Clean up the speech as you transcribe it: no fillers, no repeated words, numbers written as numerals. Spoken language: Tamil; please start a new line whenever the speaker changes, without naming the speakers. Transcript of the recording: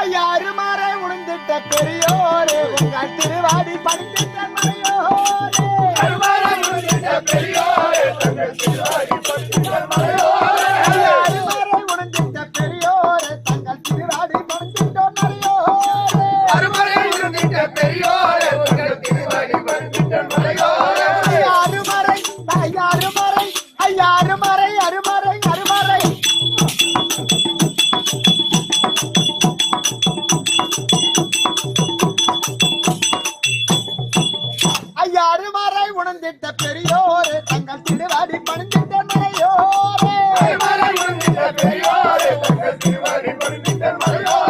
ஐயாறு மாறை உணர்ந்திட்ட பெரியோரே உங்கள் திருவாடி பணிந்திட்ட மலையோரே அருமாறை உணர்ந்திட்ட பெரியோரே தங்கள் திருவாடி பணிந்திட்ட மலையோரே ஐயாறு மாறை உணர்ந்திட்ட பெரியோரே தங்கள் திருவாடி பணிந்திட்ட மலையோரே அருமாறை உணர்ந்திட்ட பெரியோரே உங்கள் திருவாடி பணிந்திட்ட மலையோரே அருமாறை ஐயாறு மாறை அருமாறை அருமாறை அருமாறை உணர்ந்திட்ட பெரியோரே தங்கள் திருவாடி பணிந்திட்ட மலையோரே அருமாறை உணர்ந்திட்ட பெரியோரே தங்கள் திருவாடி பணிந்திட்ட மலையோரே